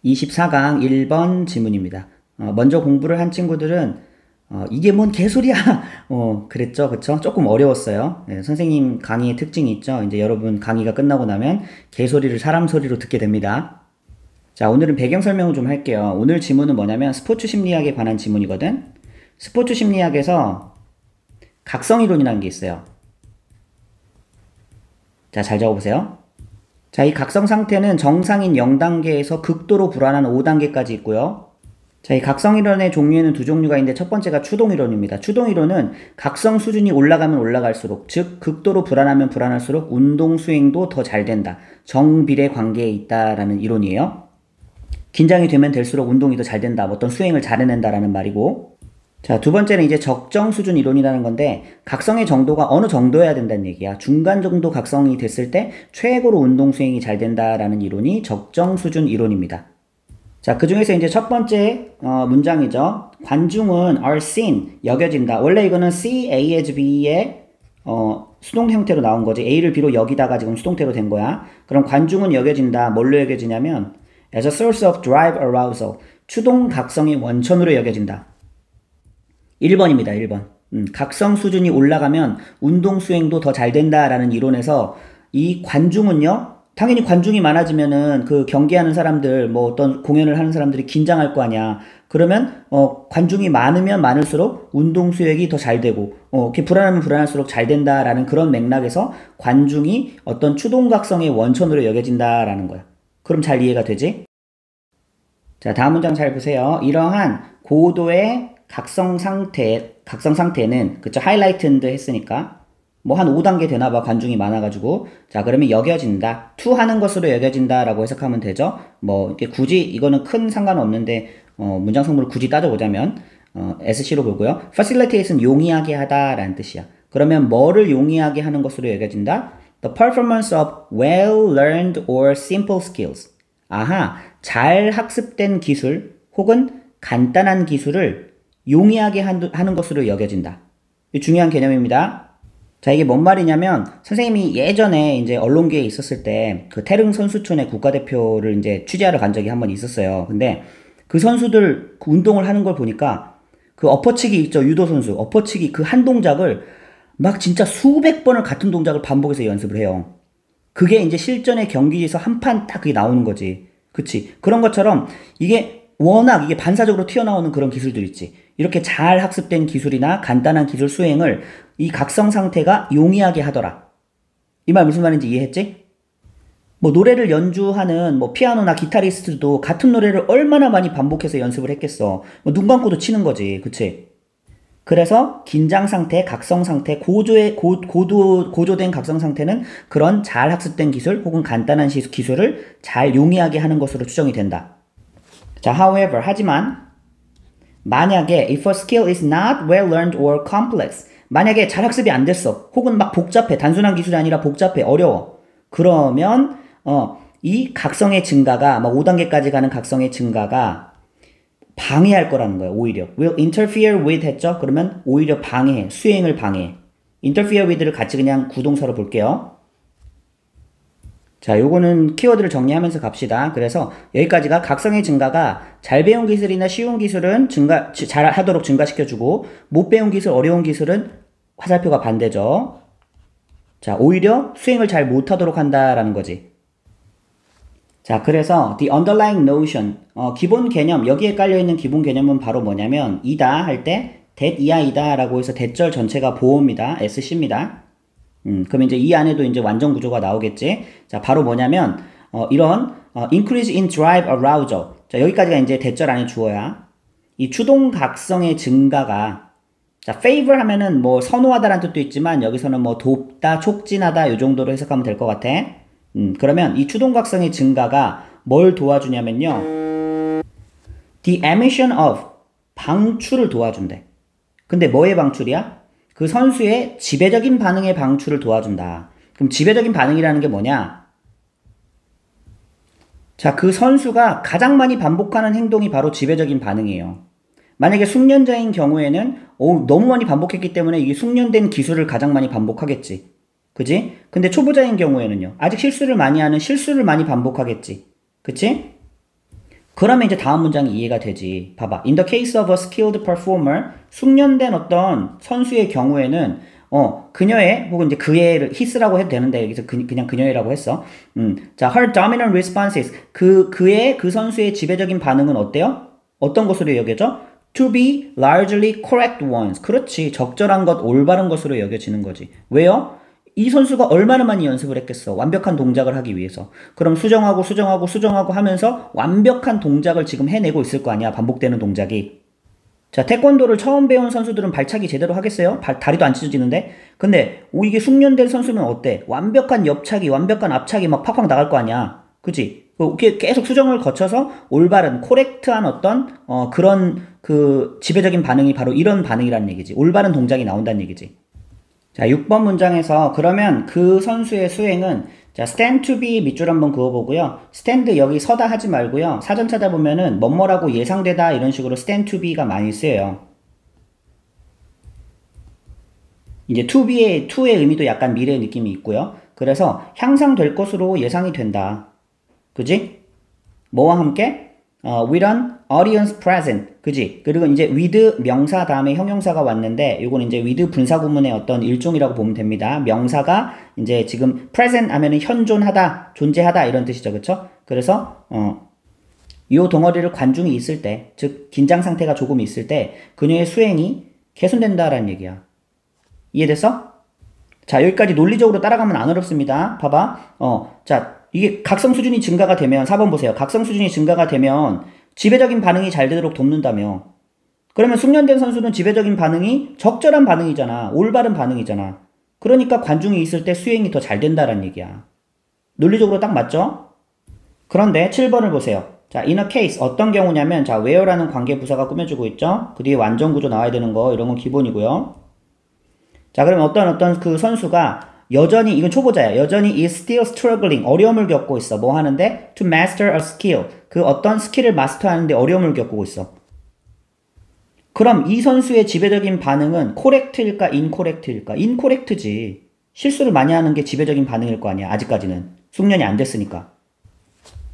24강 1번 지문입니다. 먼저 공부를 한 친구들은 이게 뭔 개소리야 그랬죠, 그쵸? 조금 어려웠어요. 네, 선생님 강의의 특징이 있죠. 이제 여러분 강의가 끝나고 나면 개소리를 사람 소리로 듣게 됩니다. 자, 오늘은 배경 설명을 좀 할게요. 오늘 지문은 뭐냐면 스포츠 심리학에 관한 지문이거든. 스포츠 심리학에서 각성이론이라는 게 있어요. 자, 잘 적어보세요. 자, 이 각성 상태는 정상인 0단계에서 극도로 불안한 5단계까지 있고요. 자, 이 각성이론의 종류에는 두 종류가 있는데 첫 번째가 추동이론입니다. 추동이론은 각성 수준이 올라가면 올라갈수록, 즉 극도로 불안하면 불안할수록 운동 수행도 더 잘 된다. 정비례 관계에 있다라는 이론이에요. 긴장이 되면 될수록 운동이 더 잘 된다. 어떤 수행을 잘 해낸다라는 말이고. 자, 두 번째는 이제 적정 수준 이론이라는 건데 각성의 정도가 어느 정도여야 된다는 얘기야. 중간 정도 각성이 됐을 때 최고로 운동 수행이 잘 된다라는 이론이 적정 수준 이론입니다. 자, 그 중에서 이제 첫 번째 문장이죠. 관중은 are seen, 여겨진다. 원래 이거는 see, A as B의 수동 형태로 나온 거지. A를 B로 여기다가 지금 수동태로 된 거야. 그럼 관중은 여겨진다. 뭘로 여겨지냐면 as a source of drive arousal, 추동 각성의 원천으로 여겨진다. 1번입니다. 1번. 각성 수준이 올라가면 운동 수행도 더 잘 된다라는 이론에서 이 관중은요, 당연히 관중이 많아지면은 그 경기하는 사람들, 뭐 어떤 공연을 하는 사람들이 긴장할 거 아니야. 그러면 관중이 많으면 많을수록 운동 수행이 더 잘 되고 이렇게 불안하면 불안할수록 잘 된다라는 그런 맥락에서 관중이 어떤 추동 각성의 원천으로 여겨진다라는 거야. 그럼 잘 이해가 되지? 자, 다음 문장 잘 보세요. 이러한 고도의 각성 상태는, 그쵸, 하이라이트드 했으니까, 뭐 한 5단계 되나봐, 관중이 많아가지고. 자, 그러면 여겨진다. to 하는 것으로 여겨진다 라고 해석하면 되죠. 뭐, 이렇게 굳이, 이거는 큰 상관없는데, 문장 성분을 굳이 따져보자면, SC로 보고요. facilitate은 용이하게 하다 라는 뜻이야. 그러면 뭐를 용이하게 하는 것으로 여겨진다? The performance of well-learned or simple skills. 아하, 잘 학습된 기술 혹은 간단한 기술을 용이하게 하는 것으로 여겨진다. 중요한 개념입니다. 자, 이게 뭔 말이냐면 선생님이 예전에 이제 언론계에 있었을 때 그 태릉 선수촌의 국가대표를 이제 취재하러 간 적이 한 번 있었어요. 근데 그 선수들 그 운동을 하는 걸 보니까 그 엎어치기 있죠, 유도 선수 엎어치기 그 한 동작을 막 진짜 수백 번을 같은 동작을 반복해서 연습을 해요. 그게 이제 실전의 경기에서 한 판 딱 그게 나오는 거지. 그치? 그런 것처럼 이게 워낙 이게 반사적으로 튀어나오는 그런 기술들 있지. 이렇게 잘 학습된 기술이나 간단한 기술 수행을 이 각성 상태가 용이하게 하더라. 이 말 무슨 말인지 이해했지? 뭐 노래를 연주하는 뭐 피아노나 기타리스트도 같은 노래를 얼마나 많이 반복해서 연습을 했겠어. 뭐 눈 감고도 치는 거지. 그치? 그래서 긴장 상태, 각성 상태, 고조된 각성 상태는 그런 잘 학습된 기술 혹은 간단한 기술을 잘 용이하게 하는 것으로 추정이 된다. 자, however, 하지만 만약에 if a skill is not well learned or complex, 만약에 잘 학습이 안 됐어 혹은 막 복잡해, 단순한 기술이 아니라 복잡해, 어려워, 그러면 이 각성의 증가가 막 5단계까지 가는 각성의 증가가 방해할 거라는 거야. 오히려 will interfere with 했죠? 그러면 오히려 방해해, 수행을 방해해. interfere with를 같이 그냥 구동사로 볼게요. 자, 요거는 키워드를 정리하면서 갑시다. 그래서 여기까지가 각성의 증가가 잘 배운 기술이나 쉬운 기술은 잘 하도록 증가시켜주고 못 배운 기술, 어려운 기술은 화살표가 반대죠. 자, 오히려 수행을 잘 못하도록 한다라는 거지. 자, 그래서 the underlying notion, 기본 개념, 여기에 깔려있는 기본 개념은 바로 뭐냐면 이다 할 때 that 이하이다 라고 해서 대절 전체가 보호입니다. SC입니다. 그럼 이제 이 안에도 이제 완전 구조가 나오겠지. 자, 바로 뭐냐면 이런 increase in drive arousal. 자, 여기까지가 이제 대절 안에 주어야. 이 추동 각성의 증가가, 자, favor 하면은 뭐 선호하다라는 뜻도 있지만 여기서는 뭐 돕다, 촉진하다 요 정도로 해석하면 될 것 같아. 그러면 이 추동 각성의 증가가 뭘 도와주냐면요, the emission of, 방출을 도와준대. 근데 뭐의 방출이야? 그 선수의 지배적인 반응의 방출을 도와준다. 그럼 지배적인 반응이라는 게 뭐냐? 자, 그 선수가 가장 많이 반복하는 행동이 바로 지배적인 반응이에요. 만약에 숙련자인 경우에는 너무 많이 반복했기 때문에 이게 숙련된 기술을 가장 많이 반복하겠지. 그지? 근데 초보자인 경우에는요, 아직 실수를 많이 하는 실수를 많이 반복하겠지. 그치? 그러면 이제 다음 문장이 이해가 되지. 봐봐. In the case of a skilled performer, 숙련된 어떤 선수의 경우에는 그녀의 혹은 이제 그의 his라고 해도 되는데 여기서 그냥 그녀의라고 했어. 자, her dominant responses. 그의 그 선수의 지배적인 반응은 어때요? 어떤 것으로 여겨져? To be largely correct ones. 그렇지. 적절한 것, 올바른 것으로 여겨지는 거지. 왜요? 이 선수가 얼마나 많이 연습을 했겠어. 완벽한 동작을 하기 위해서. 그럼 수정하고 하면서 완벽한 동작을 지금 해내고 있을 거 아니야. 반복되는 동작이. 자, 태권도를 처음 배운 선수들은 발차기 제대로 하겠어요? 다리도 안 찢어지는데? 근데 이게 숙련된 선수는 어때? 완벽한 옆차기, 완벽한 앞차기 막 팍팍 나갈 거 아니야. 그치? 계속 수정을 거쳐서 올바른, 코렉트한 어떤 그런 그 지배적인 반응이 바로 이런 반응이라는 얘기지. 올바른 동작이 나온다는 얘기지. 자, 6번 문장에서 그러면 그 선수의 수행은 자, stand to be 밑줄 한번 그어보고요. stand 여기 서다 하지 말고요. 사전 찾아보면은 뭐뭐라고 예상되다 이런 식으로 stand to be가 많이 쓰여요. 이제 to의 의미도 약간 미래의 느낌이 있고요. 그래서 향상될 것으로 예상이 된다. 그지? 뭐와 함께? with an audience present. 그지? 그리고 이제 with 명사 다음에 형용사가 왔는데, 요건 이제 with 분사구문의 어떤 일종이라고 보면 됩니다. 명사가 이제 지금 present 하면은 현존하다, 존재하다 이런 뜻이죠. 그쵸? 그래서, 요 덩어리를 관중이 있을 때, 즉, 긴장 상태가 조금 있을 때, 그녀의 수행이 개선된다라는 얘기야. 이해됐어? 자, 여기까지 논리적으로 따라가면 안 어렵습니다. 봐봐. 자, 이게 각성 수준이 증가가 되면 4번 보세요. 각성 수준이 증가가 되면 지배적인 반응이 잘 되도록 돕는다며. 그러면 숙련된 선수는 지배적인 반응이 적절한 반응이잖아. 올바른 반응이잖아. 그러니까 관중이 있을 때 수행이 더 잘 된다라는 얘기야. 논리적으로 딱 맞죠? 그런데 7번을 보세요. 자, in a case 어떤 경우냐면 자, where라는 관계 부사가 꾸며주고 있죠. 그 뒤에 완전 구조 나와야 되는 거 이런 건 기본이고요. 자, 그러면 어떤 그 선수가 여전히, 이건 초보자야. 여전히 is still struggling. 어려움을 겪고 있어. 뭐 하는데? To master a skill. 그 어떤 스킬을 마스터하는데 어려움을 겪고 있어. 그럼 이 선수의 지배적인 반응은 correct일까? incorrect일까? incorrect지. 실수를 많이 하는 게 지배적인 반응일 거 아니야. 아직까지는. 숙련이 안 됐으니까.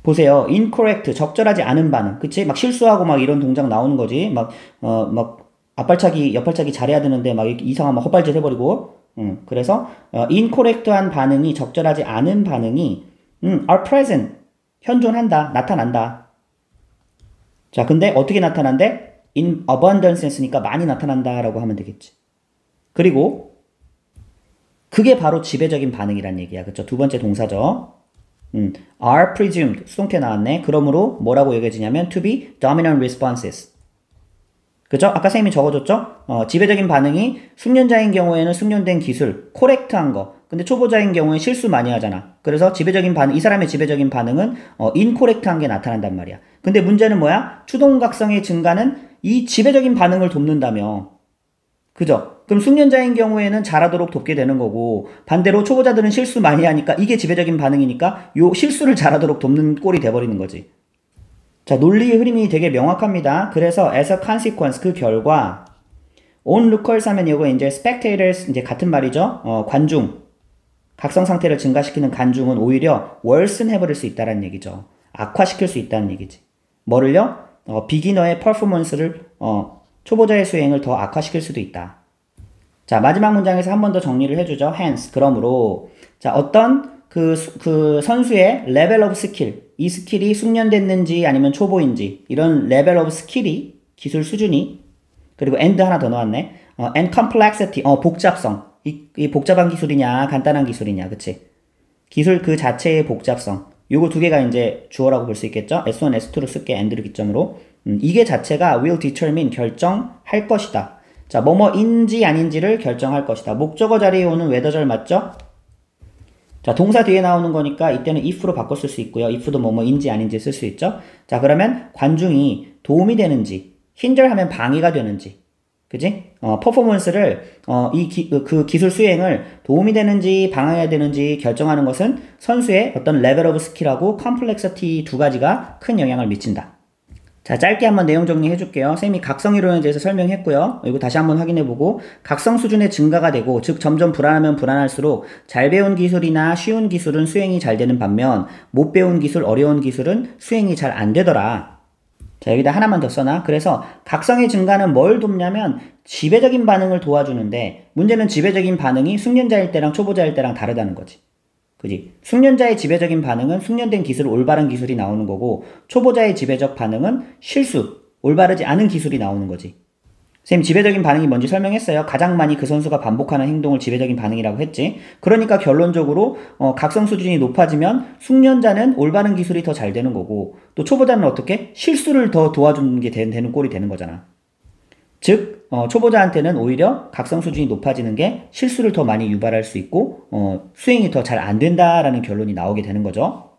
보세요. incorrect. 적절하지 않은 반응. 그치? 막 실수하고 막 이런 동작 나오는 거지. 막 앞발차기, 옆발차기 잘해야 되는데 막 이상한 막 헛발질 해버리고. 그래서 incorrect한 반응이 적절하지 않은 반응이 are present 현존한다 나타난다. 자, 근데 어떻게 나타난대? in abundance 했으니까 많이 나타난다라고 하면 되겠지. 그리고 그게 바로 지배적인 반응이란 얘기야. 그쵸? 두 번째 동사죠. are presumed 수동태 나왔네. 그러므로 뭐라고 여겨지냐면 to be dominant responses. 그죠? 아까 쌤이 적어줬죠? 지배적인 반응이 숙련자인 경우에는 숙련된 기술, 코렉트한 거. 근데 초보자인 경우에 실수 많이 하잖아. 그래서 지배적인 반응, 이 사람의 지배적인 반응은 인코렉트한 게 나타난단 말이야. 근데 문제는 뭐야? 추동각성의 증가는 이 지배적인 반응을 돕는다며. 그죠? 그럼 숙련자인 경우에는 잘하도록 돕게 되는 거고 반대로 초보자들은 실수 많이 하니까 이게 지배적인 반응이니까 요 실수를 잘하도록 돕는 꼴이 돼버리는 거지. 자, 논리의 흐름이 되게 명확합니다. 그래서 as a consequence 그 결과 onlookers 하면 이거 이제 spectators 이제 같은 말이죠. 관중 각성 상태를 증가시키는 관중은 오히려 worsen 해버릴 수 있다는 얘기죠. 악화시킬 수 있다는 얘기지. 뭐를요? 비기너의 퍼포먼스를 초보자의 수행을 더 악화시킬 수도 있다. 자, 마지막 문장에서 한 번 더 정리를 해주죠. hence 그러므로 자, 어떤 그 선수의 level of skill 이 스킬이 숙련됐는지 아니면 초보인지 이런 level of skill이 기술 수준이 그리고 and 하나 더 넣었네. and complexity 복잡성 이 복잡한 기술이냐 간단한 기술이냐 그치? 기술 그 자체의 복잡성 요거 두 개가 이제 주어라고 볼 수 있겠죠? S1, S2로 쓸게 and를 기점으로 이게 자체가 will determine 결정할 것이다. 자, 뭐뭐인지 아닌지를 결정할 것이다. 목적어 자리에 오는 whether절 맞죠? 자, 동사 뒤에 나오는 거니까 이때는 if로 바꿔 쓸 수 있고요. if도 뭐뭐인지 아닌지 쓸 수 있죠. 자, 그러면 관중이 도움이 되는지 hinder하면 방해가 되는지 그지? 퍼포먼스를 그 기술 수행을 도움이 되는지 방해가 되는지 결정하는 것은 선수의 어떤 레벨 오브 스킬하고 컴플렉시티 두 가지가 큰 영향을 미친다. 자, 짧게 한번 내용 정리해 줄게요. 쌤이 각성 이론에 대해서 설명했고요. 이거 다시 한번 확인해 보고 각성 수준의 증가가 되고 즉 점점 불안하면 불안할수록 잘 배운 기술이나 쉬운 기술은 수행이 잘 되는 반면 못 배운 기술, 어려운 기술은 수행이 잘 안 되더라. 자, 여기다 하나만 더 써놔. 그래서 각성의 증가는 뭘 돕냐면 지배적인 반응을 도와주는데 문제는 지배적인 반응이 숙련자일 때랑 초보자일 때랑 다르다는 거지. 그지? 숙련자의 지배적인 반응은 숙련된 기술, 올바른 기술이 나오는 거고 초보자의 지배적 반응은 실수, 올바르지 않은 기술이 나오는 거지. 선생님 지배적인 반응이 뭔지 설명했어요. 가장 많이 그 선수가 반복하는 행동을 지배적인 반응이라고 했지. 그러니까 결론적으로 각성 수준이 높아지면 숙련자는 올바른 기술이 더 잘 되는 거고 또 초보자는 어떻게? 실수를 더 도와주는 게 되는 꼴이 되는 거잖아. 즉 초보자한테는 오히려 각성 수준이 높아지는 게 실수를 더 많이 유발할 수 있고 수행이 더 잘 안 된다라는 결론이 나오게 되는 거죠.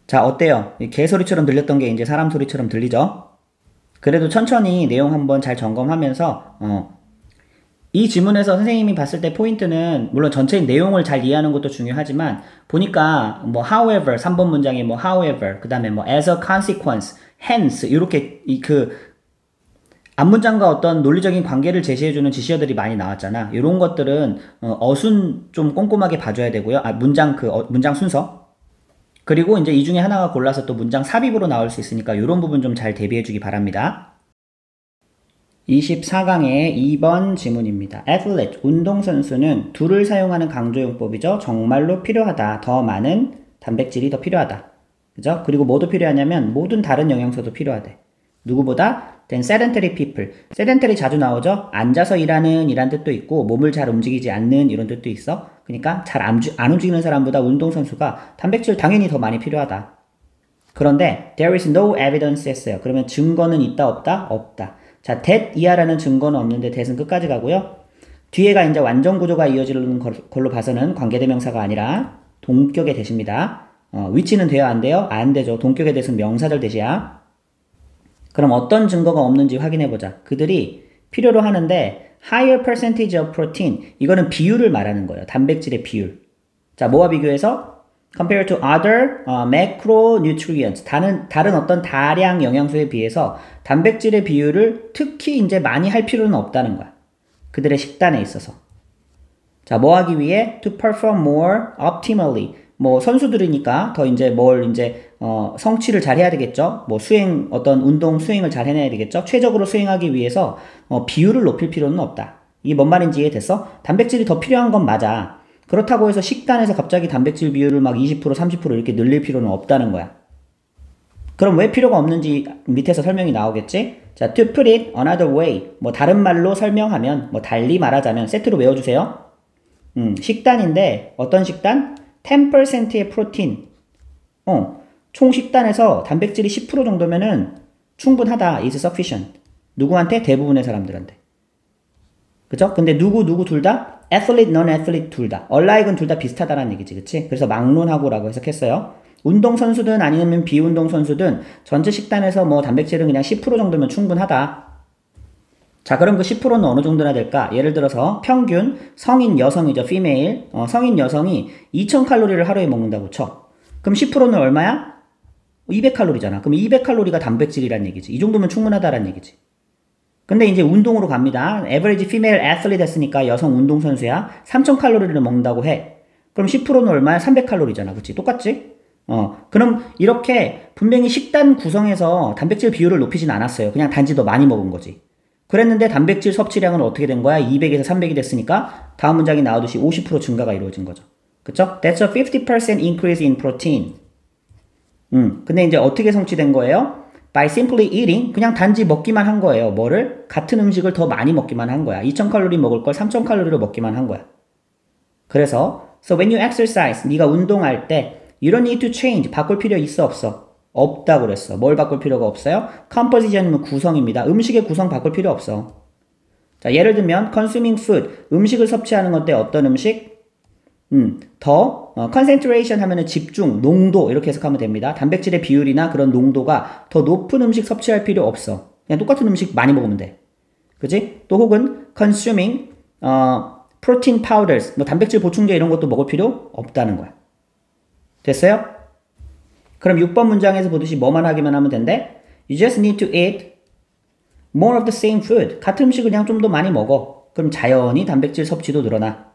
자, 어때요? 개소리처럼 들렸던 게 이제 사람 소리처럼 들리죠? 그래도 천천히 내용 한번 잘 점검하면서 이 지문에서 선생님이 봤을 때 포인트는 물론 전체 내용을 잘 이해하는 것도 중요하지만 보니까 뭐 however 3번 문장에 뭐 however 그 다음에 뭐 as a consequence, hence 이렇게 앞문장과 어떤 논리적인 관계를 제시해주는 지시어들이 많이 나왔잖아. 이런 것들은 어순 좀 꼼꼼하게 봐줘야 되고요. 문장 순서. 그리고 이제 이 중에 하나가 골라서 또 문장 삽입으로 나올 수 있으니까 이런 부분 좀 잘 대비해주기 바랍니다. 24강의 2번 지문입니다. athlete, 운동선수는 둘을 사용하는 강조용법이죠. 정말로 필요하다. 더 많은 단백질이 더 필요하다. 그죠? 그리고 뭐도 필요하냐면 모든 다른 영양소도 필요하대. 누구보다? then sedentary people. sedentary 자주 나오죠? 앉아서 일하는 이란 뜻도 있고 몸을 잘 움직이지 않는 이런 뜻도 있어. 그러니까 잘 안 움직이는 사람보다 운동선수가 단백질 당연히 더 많이 필요하다. 그런데 there is no evidence 했어요. 그러면 증거는 있다 없다? 없다. 자, that 이하라는 증거는 없는데 that은 끝까지 가고요. 뒤에가 이제 완전 구조가 이어지는 걸로 봐서는 관계대명사가 아니라 동격의 대시입니다. 위치는 돼요? 안 돼요? 안 되죠. 동격의 대시는 명사절 대시야. 그럼 어떤 증거가 없는지 확인해보자. 그들이 필요로 하는데 higher percentage of protein 이거는 비율을 말하는 거예요. 단백질의 비율. 자, 뭐와 비교해서? compared to other macronutrients 다른 어떤 다량 영양소에 비해서 단백질의 비율을 특히 이제 많이 할 필요는 없다는 거야. 그들의 식단에 있어서. 자, 뭐 하기 위해? to perform more optimally 뭐 선수들이니까 더 이제 성취를 잘 해야 되겠죠. 뭐 어떤 운동 수행을 잘 해내야 되겠죠. 최적으로 수행하기 위해서 비율을 높일 필요는 없다. 이게 뭔 말인지 이해됐어? 단백질이 더 필요한 건 맞아. 그렇다고 해서 식단에서 갑자기 단백질 비율을 막 20% 30% 이렇게 늘릴 필요는 없다는 거야. 그럼 왜 필요가 없는지 밑에서 설명이 나오겠지? 자, to put it another way 뭐 다른 말로 설명하면 뭐 달리 말하자면 세트로 외워주세요. 식단인데 어떤 식단? 10%의 프로틴. 총 식단에서 단백질이 10% 정도면은 충분하다. is sufficient. 누구한테? 대부분의 사람들한테. 그죠? 근데 누구 둘 다? athlete, non-athlete 둘 다. alike은 둘 다 비슷하다는 얘기지. 그치? 그래서 막론하고라고 해석했어요. 운동선수든 아니면 비운동선수든 전체 식단에서 뭐 단백질은 그냥 10% 정도면 충분하다. 자, 그럼 그 10%는 어느 정도나 될까? 예를 들어서 평균 성인 여성이죠. female. 성인 여성이 2000칼로리를 하루에 먹는다고 쳐. 그럼 10%는 얼마야? 200칼로리잖아. 그럼 200칼로리가 단백질이란 얘기지. 이 정도면 충분하다란 얘기지. 근데 이제 운동으로 갑니다. average female athlete 했으니까 여성 운동선수야. 3000칼로리를 먹는다고 해. 그럼 10%는 얼마야? 300칼로리잖아. 그치? 똑같지? 그럼 이렇게 분명히 식단 구성에서 단백질 비율을 높이진 않았어요. 그냥 단지 더 많이 먹은 거지. 그랬는데 단백질 섭취량은 어떻게 된 거야? 200에서 300이 됐으니까 다음 문장이 나오듯이 50% 증가가 이루어진 거죠. 그쵸? That's a 50% increase in protein. 근데 이제 어떻게 성취된 거예요? By simply eating, 그냥 단지 먹기만 한 거예요. 뭐를? 같은 음식을 더 많이 먹기만 한 거야. 2000칼로리 먹을 걸 3000칼로리로 먹기만 한 거야. 그래서 So when you exercise, 네가 운동할 때 You don't need to change, 바꿀 필요 있어 없어? 없다고 그랬어. 뭘 바꿀 필요가 없어요? composition은 구성입니다. 음식의 구성 바꿀 필요 없어. 자, 예를 들면 consuming food, 음식을 섭취하는 건데 어떤 음식? concentration 하면은 집중, 농도 이렇게 해석하면 됩니다. 단백질의 비율이나 그런 농도가 더 높은 음식 섭취할 필요 없어. 그냥 똑같은 음식 많이 먹으면 돼. 그치? 또 혹은 consuming protein powders, 뭐 단백질 보충제 이런 것도 먹을 필요 없다는 거야. 됐어요? 그럼 6번 문장에서 보듯이 뭐만 하기만 하면 된대? You just need to eat more of the same food. 같은 음식을 그냥 좀 더 많이 먹어. 그럼 자연히 단백질 섭취도 늘어나.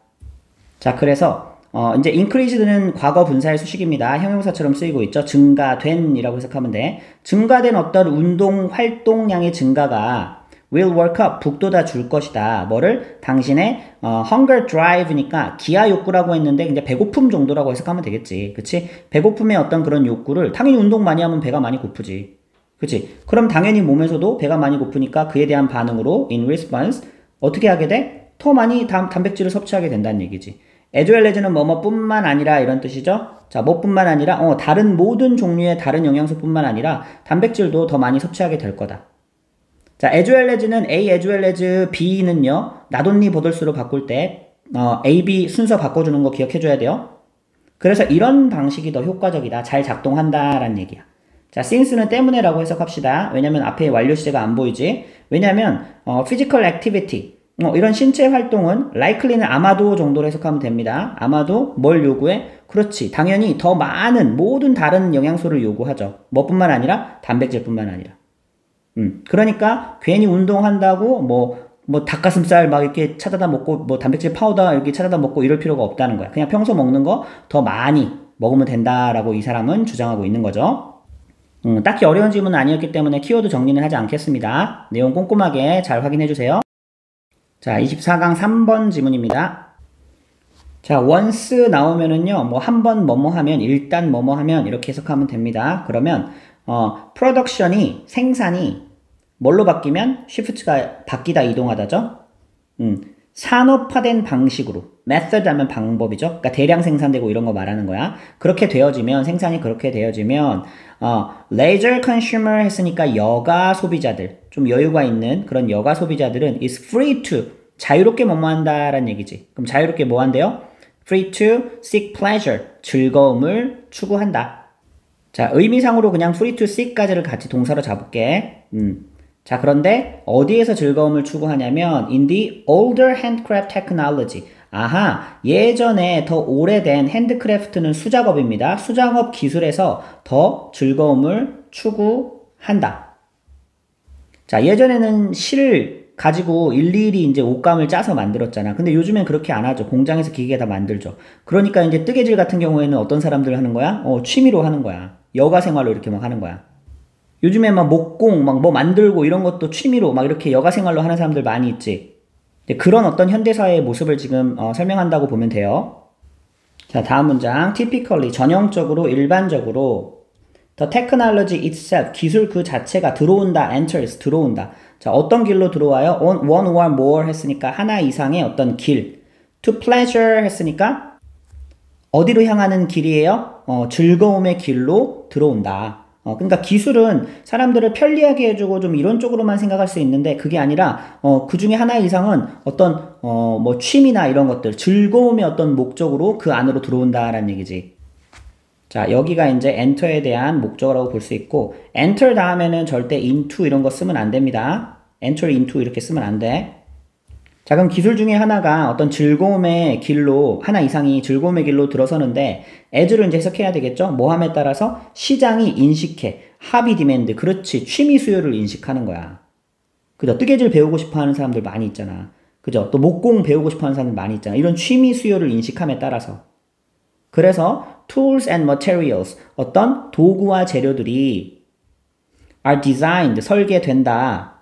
자, 그래서 이제 increased는 과거 분사의 수식입니다. 형용사처럼 쓰이고 있죠. 증가된이라고 해석하면 돼. 증가된 어떤 운동 활동량의 증가가 will work up, 북돋아 줄 것이다. 뭐를? 당신의 hunger drive니까 기하 욕구라고 했는데 이제 배고픔 정도라고 해석하면 되겠지. 그치? 배고픔의 어떤 그런 욕구를 당연히 운동 많이 하면 배가 많이 고프지. 그치? 그럼 당연히 몸에서도 배가 많이 고프니까 그에 대한 반응으로 in response 어떻게 하게 돼? 더 많이 단백질을 섭취하게 된다는 얘기지. as well as는 뭐뭐뿐만 아니라 이런 뜻이죠. 자, 뭐뿐만 아니라 다른 모든 종류의 다른 영양소뿐만 아니라 단백질도 더 많이 섭취하게 될 거다. 자, as well as는 A as well as B는요. 나돈니 보돌수로 바꿀 때 A, B 순서 바꿔주는 거 기억해줘야 돼요. 그래서 이런 방식이 더 효과적이다. 잘 작동한다라는 얘기야. 자, since는 때문에라고 해석합시다. 왜냐면 앞에 완료 시제가 안 보이지. 왜냐면 physical activity 이런 신체 활동은 likely는 아마도 정도로 해석하면 됩니다. 아마도 뭘 요구해? 그렇지. 당연히 더 많은 모든 다른 영양소를 요구하죠. 뭐뿐만 아니라 단백질뿐만 아니라. 그러니까 괜히 운동한다고 뭐 닭가슴살 막 이렇게 찾아다 먹고 뭐 단백질 파우더 이렇게 찾아다 먹고 이럴 필요가 없다는 거야. 그냥 평소 먹는 거 더 많이 먹으면 된다라고 이 사람은 주장하고 있는 거죠. 딱히 어려운 질문은 아니었기 때문에 키워드 정리는 하지 않겠습니다. 내용 꼼꼼하게 잘 확인해 주세요. 자, 24강 3번 지문입니다. 자, once 나오면은요, 뭐 한 번 뭐뭐 하면, 일단 뭐뭐 하면 이렇게 해석하면 됩니다. 그러면 production이 생산이 뭘로 바뀌면 shift가 바뀌다 이동하다죠. 산업화된 방식으로 method 하면 방법이죠. 그러니까 대량 생산되고 이런 거 말하는 거야. 그렇게 되어지면 생산이 그렇게 되어지면 leisure consumer 했으니까 여가 소비자들 좀 여유가 있는 그런 여가 소비자들은 is free to 자유롭게 뭐뭐 한다라는 얘기지. 그럼 자유롭게 뭐 한대요? free to seek pleasure 즐거움을 추구한다. 자, 의미상으로 그냥 free to seek까지를 같이 동사로 잡을게. 자, 그런데 어디에서 즐거움을 추구하냐면 in the older handcraft technology. 아하, 예전에 더 오래된 핸드크래프트는 수작업입니다. 수작업 기술에서 더 즐거움을 추구한다. 자, 예전에는 실을 가지고 일일이 이제 옷감을 짜서 만들었잖아. 근데 요즘엔 그렇게 안 하죠. 공장에서 기계에다 만들죠. 그러니까 이제 뜨개질 같은 경우에는 어떤 사람들 하는 거야? 취미로 하는 거야. 여가 생활로 이렇게 막 하는 거야. 요즘에 막 목공, 막 뭐 만들고 이런 것도 취미로 막 이렇게 여가 생활로 하는 사람들 많이 있지. 그런 어떤 현대사회의 모습을 지금 설명한다고 보면 돼요. 자, 다음 문장. typically, 전형적으로, 일반적으로 the technology itself, 기술 그 자체가 들어온다, enters, 들어온다. 자, 어떤 길로 들어와요? one or more 했으니까 하나 이상의 어떤 길. to pleasure 했으니까 어디로 향하는 길이에요? 즐거움의 길로 들어온다. 그러니까 기술은 사람들을 편리하게 해주고 좀 이런 쪽으로만 생각할 수 있는데 그게 아니라 그 중에 하나 이상은 어떤 뭐 취미나 이런 것들 즐거움의 어떤 목적으로 그 안으로 들어온다라는 얘기지. 자, 여기가 이제 enter에 대한 목적어라고 볼 수 있고 enter 다음에는 절대 into 이런 거 쓰면 안 됩니다. enter into 이렇게 쓰면 안 돼. 자, 그럼 기술 중에 하나가 어떤 즐거움의 길로 하나 이상이 즐거움의 길로 들어서는데 as를 이제 해석해야 되겠죠. 뭐함에 따라서 시장이 인식해. 합의 디맨드. 그렇지. 취미 수요를 인식하는 거야. 그죠? 뜨개질 배우고 싶어 하는 사람들 많이 있잖아. 그죠? 또 목공 배우고 싶어 하는 사람들 많이 있잖아. 이런 취미 수요를 인식함에 따라서. 그래서 tools and materials 어떤 도구와 재료들이 are designed 설계된다.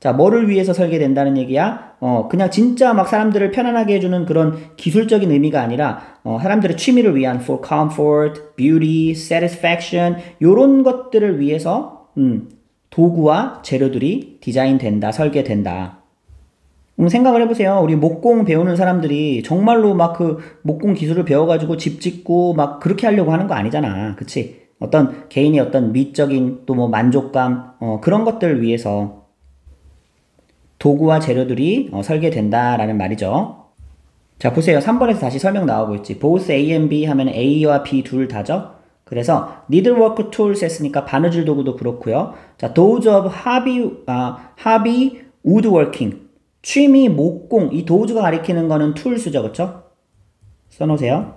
자, 뭐를 위해서 설계된다는 얘기야? 그냥 진짜 막 사람들을 편안하게 해주는 그런 기술적인 의미가 아니라, 사람들의 취미를 위한 for comfort, beauty, satisfaction, 요런 것들을 위해서, 도구와 재료들이 디자인된다, 설계된다. 생각을 해보세요. 우리 목공 배우는 사람들이 정말로 막 그 목공 기술을 배워가지고 집 짓고 막 그렇게 하려고 하는 거 아니잖아. 그치? 어떤 개인의 어떤 미적인 또 뭐 만족감, 그런 것들을 위해서 도구와 재료들이 설계된다라는 말이죠. 자, 보세요. 3번에서 다시 설명 나오고 있지. both A and B 하면 A와 B 둘 다죠. 그래서 needlework tools 했으니까 바느질 도구도 그렇고요. 자, those of hobby woodworking 취미 목공 이 도구가 가리키는 거는 tools죠. 그쵸? 써놓으세요.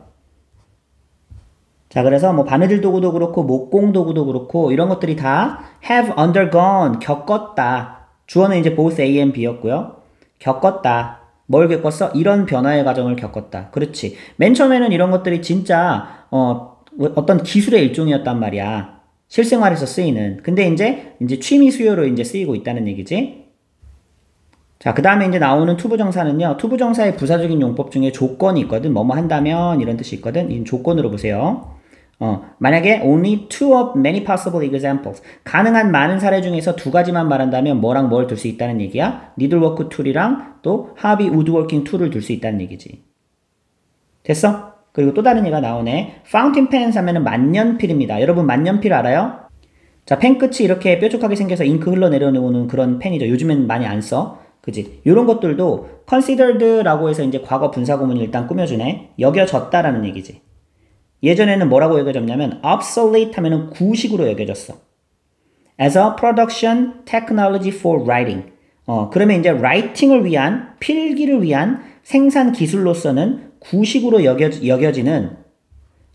자, 그래서 뭐 바느질 도구도 그렇고 목공 도구도 그렇고 이런 것들이 다 have undergone 겪었다. 주어는 이제 both A and B였고요. 겪었다. 뭘 겪었어? 이런 변화의 과정을 겪었다. 그렇지. 맨 처음에는 이런 것들이 진짜 어떤 기술의 일종이었단 말이야. 실생활에서 쓰이는. 근데 이제 취미 수요로 이제 쓰이고 있다는 얘기지. 자, 그 다음에 이제 나오는 투부정사는요. 투부정사의 부사적인 용법 중에 조건이 있거든. 뭐뭐 한다면 이런 뜻이 있거든. 이 조건으로 보세요. 만약에 only two of many possible examples. 가능한 많은 사례 중에서 두 가지만 말한다면 뭐랑 뭘 둘 수 있다는 얘기야? needlework tool이랑 또 하비 woodworking tool을 둘 수 있다는 얘기지. 됐어? 그리고 또 다른 얘가 나오네. fountain pens 하면은 만년필입니다. 여러분 만년필 알아요? 자, 펜 끝이 이렇게 뾰족하게 생겨서 잉크 흘러내려오는 그런 펜이죠. 요즘엔 많이 안 써. 그지? 요런 것들도 considered라고 해서 이제 과거 분사구문을 일단 꾸며주네. 여겨졌다라는 얘기지. 예전에는 뭐라고 여겨졌냐면 obsolete 하면은 구식으로 여겨졌어. as a production technology for writing. 그러면 이제 writing을 위한 필기를 위한 생산 기술로서는 구식으로 여겨지는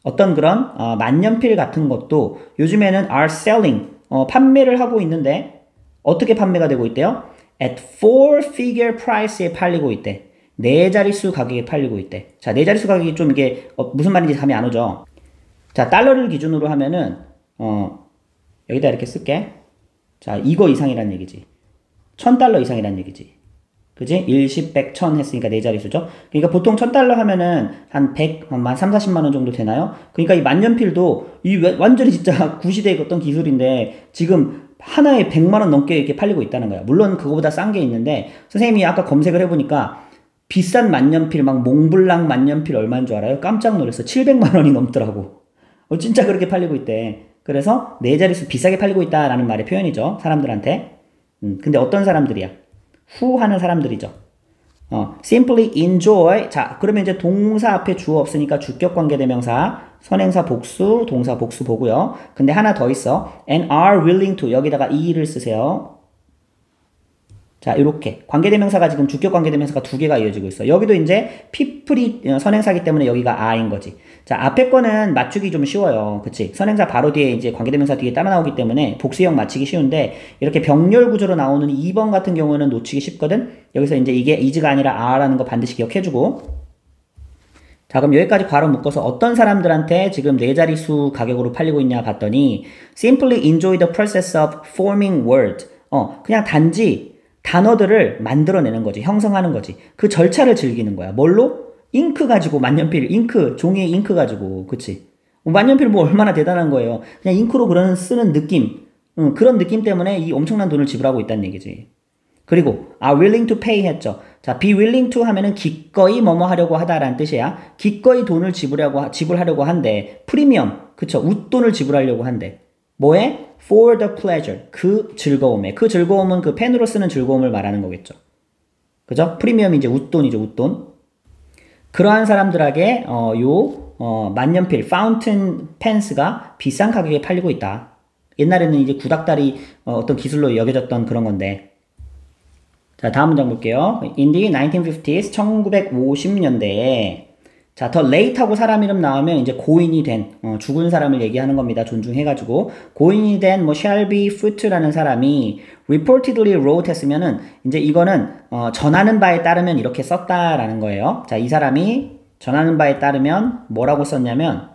어떤 그런 만년필 같은 것도 요즘에는 are selling 판매를 하고 있는데 어떻게 판매가 되고 있대요? at 4-figure price에 팔리고 있대. 네 자릿수 가격에 팔리고 있대. 자, 네 자릿수 가격이 좀 이게 무슨 말인지 감이 안 오죠? 자, 달러를 기준으로 하면은 여기다 이렇게 쓸게. 자, 이거 이상이란 얘기지. 1000달러 이상이란 얘기지. 그지? 1, 10, 100, 1000 했으니까 네 자릿수죠. 그러니까 보통 1000달러 하면은 한 100, 한 3, 40만 원 정도 되나요? 그러니까 이 만년필도 이 완전히 진짜 구시대의 어떤 기술인데 지금 하나에 100만 원 넘게 이렇게 팔리고 있다는 거야. 물론 그거보다 싼 게 있는데 선생님이 아까 검색을 해보니까 비싼 만년필 막 몽블랑 만년필 얼마인 줄 알아요? 깜짝 놀랐어. 700만 원이 넘더라고. 진짜 그렇게 팔리고 있대. 그래서 네 자릿수 비싸게 팔리고 있다라는 말의 표현이죠. 사람들한테. 근데 어떤 사람들이야? 후 하는 사람들이죠. simply enjoy. 자, 그러면 이제 동사 앞에 주어 없으니까 주격 관계대명사, 선행사 복수, 동사 복수 보고요. 근데 하나 더 있어. and are willing to. 여기다가 e를 쓰세요. 자, 이렇게 관계대명사가 지금 주격 관계대명사가 두 개가 이어지고 있어. 여기도 이제 people이 선행사기 때문에 여기가 are인 거지. 자, 앞에 거는 맞추기 좀 쉬워요. 그치? 선행사 바로 뒤에 이제 관계대명사 뒤에 따라 나오기 때문에 복수형 맞추기 쉬운데 이렇게 병렬 구조로 나오는 2번 같은 경우는 놓치기 쉽거든. 여기서 이제 이게 is가 아니라 are라는 거 반드시 기억해주고. 자, 그럼 여기까지 괄호 묶어서 어떤 사람들한테 지금 네 자릿수 가격으로 팔리고 있냐 봤더니 simply enjoy the process of forming word. 그냥 단지 단어들을 만들어내는 거지. 형성하는 거지. 그 절차를 즐기는 거야. 뭘로? 잉크 가지고 만년필, 잉크, 종이에 잉크 가지고. 그치? 만년필 뭐 얼마나 대단한 거예요. 그냥 잉크로 그런 쓰는 느낌. 그런 느낌 때문에 이 엄청난 돈을 지불하고 있다는 얘기지. 그리고 are willing to pay 했죠. 자, be willing to 하면은 기꺼이 뭐뭐 하려고 하다라는 뜻이야. 기꺼이 돈을 지불하려고 한대. 프리미엄. 그쵸? 웃돈을 지불하려고 한대. 뭐에? for the pleasure. 그 즐거움에. 그 즐거움은 그 펜으로 쓰는 즐거움을 말하는 거겠죠. 그죠? 프리미엄이 이제 웃돈이죠, 웃돈. 그러한 사람들에게 만년필, fountain pens가 비싼 가격에 팔리고 있다. 옛날에는 이제 구닥다리 어떤 기술로 여겨졌던 그런 건데. 자, 다음 문장 볼게요. In the 1950s, 1950년대에 자, 더 late하고 사람 이름 나오면 이제 고인이 된, 죽은 사람을 얘기하는 겁니다. 존중해가지고. 고인이 된, Shelby Foote라는 사람이 reportedly wrote 했으면은, 이제 이거는, 전하는 바에 따르면 이렇게 썼다라는 거예요. 자, 이 사람이 전하는 바에 따르면 뭐라고 썼냐면,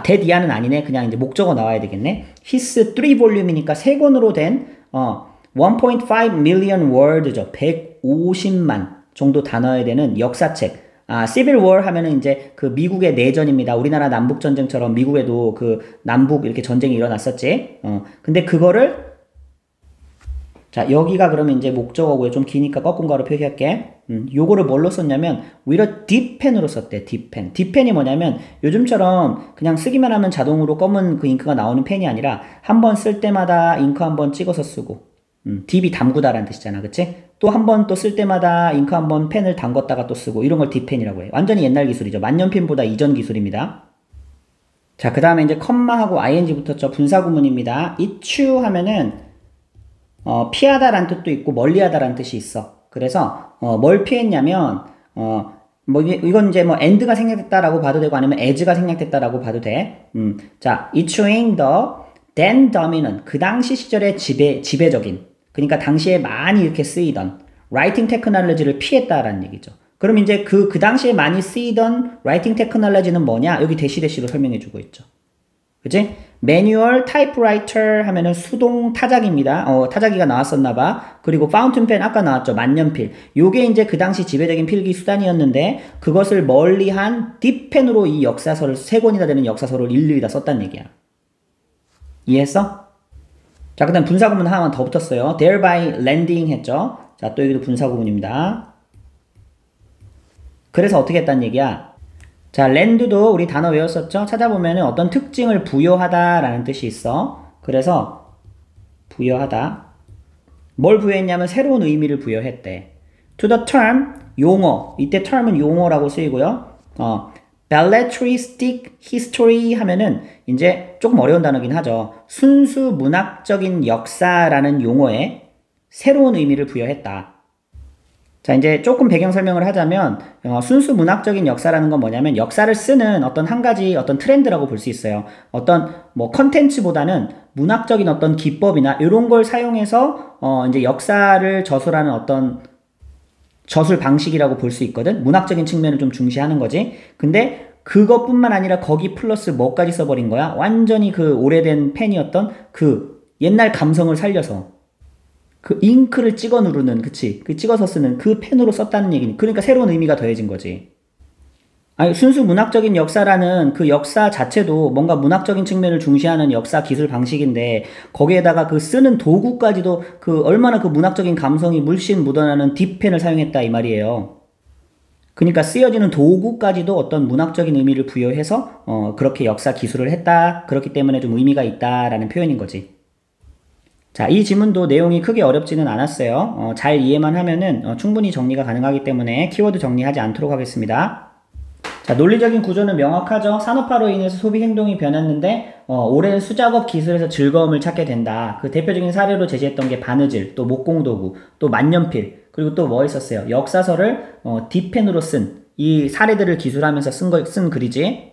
that 이하는 아니네. 그냥 이제 목적어 나와야 되겠네. His 3volume이니까 3권으로 된, 1.5 million word죠. 150만 정도 단어에 되는 역사책. Civil War 하면은 이제 그 미국의 내전입니다. 우리나라 남북전쟁처럼 미국에도 그 남북 이렇게 전쟁이 일어났었지. 근데 그거를 자, 여기가 그러면 이제 목적어고요. 좀 기니까 꺾은가로 표기할게. 요거를 뭘로 썼냐면 오히려 딥펜으로 썼대. 딥펜. 딥펜이 뭐냐면 요즘처럼 그냥 쓰기만 하면 자동으로 검은 그 잉크가 나오는 펜이 아니라 한 번 쓸 때마다 잉크 한 번 찍어서 쓰고 딥이 담그다라는 뜻이잖아. 그치? 또 한 번 또 쓸 때마다 잉크 한 번 펜을 담궜다가 또 쓰고 이런 걸 딥펜이라고 해요. 완전히 옛날 기술이죠. 만년필보다 이전 기술입니다. 자, 그 다음에 이제 컴마하고 ing 붙었죠. 분사구문입니다. issue 하면은 피하다라는 뜻도 있고 멀리하다라는 뜻이 있어. 그래서 뭘 피했냐면 이건 이제 and가 생략됐다라고 봐도 되고 아니면 as가 생략됐다라고 봐도 돼. 자, issuing the then dominant 그 당시 시절의 지배적인 그러니까 당시에 많이 이렇게 쓰이던 라이팅 테크놀로지를 피했다라는 얘기죠. 그럼 이제 그 당시에 많이 쓰이던 라이팅 테크놀로지는 뭐냐? 여기 대시대시로 설명해 주고 있죠. 그치? 매뉴얼 타이프라이터 하면은 수동 타자기입니다. 타자기가 나왔었나봐. 그리고 파운틴펜 아까 나왔죠. 만년필. 요게 이제 그 당시 지배적인 필기 수단이었는데 그것을 멀리한 딥펜으로 이 역사서를 3권이나 되는 역사서를 일일이 다 썼다는 얘기야. 이해했어? 자, 그 다음 분사구문 하나만 더 붙었어요. thereby landing 했죠. 자, 또 여기도 분사구문입니다. 그래서 어떻게 했다는 얘기야? 자, land도 우리 단어 외웠었죠? 찾아보면 어떤 특징을 부여하다 라는 뜻이 있어. 그래서 부여하다. 뭘 부여했냐면 새로운 의미를 부여했대. to the term, 용어. 이때 term은 용어라고 쓰이고요. belletristic history 하면은 이제 조금 어려운 단어긴 하죠. 순수 문학적인 역사라는 용어에 새로운 의미를 부여했다. 자, 이제 조금 배경 설명을 하자면 순수 문학적인 역사라는 건 뭐냐면 역사를 쓰는 어떤 한 가지 어떤 트렌드라고 볼 수 있어요. 어떤 뭐 컨텐츠보다는 문학적인 어떤 기법이나 이런 걸 사용해서 이제 역사를 저술하는 어떤 저술 방식이라고 볼 수 있거든. 문학적인 측면을 좀 중시하는 거지. 근데 그것뿐만 아니라 거기 플러스 뭐까지 써버린 거야? 완전히 그 오래된 펜이었던 그 옛날 감성을 살려서 그 잉크를 찍어 누르는, 그치? 그 찍어서 쓰는 그 펜으로 썼다는 얘기니. 그러니까 새로운 의미가 더해진 거지. 아니, 순수 문학적인 역사라는 그 역사 자체도 뭔가 문학적인 측면을 중시하는 역사 기술 방식인데 거기에다가 그 쓰는 도구까지도 그 얼마나 그 문학적인 감성이 물씬 묻어나는 딥펜을 사용했다 이 말이에요. 그러니까 쓰여지는 도구까지도 어떤 문학적인 의미를 부여해서 그렇게 역사 기술을 했다. 그렇기 때문에 좀 의미가 있다라는 표현인 거지. 자, 이 지문도 내용이 크게 어렵지는 않았어요. 잘 이해만 하면은 충분히 정리가 가능하기 때문에 키워드 정리하지 않도록 하겠습니다. 자, 논리적인 구조는 명확하죠. 산업화로 인해서 소비 행동이 변했는데 오랜 수작업 기술에서 즐거움을 찾게 된다. 그 대표적인 사례로 제시했던 게 바느질, 또 목공도구, 또 만년필, 그리고 또 뭐 있었어요? 역사서를 딥펜으로 쓴 이 사례들을 기술하면서 쓴 글이지.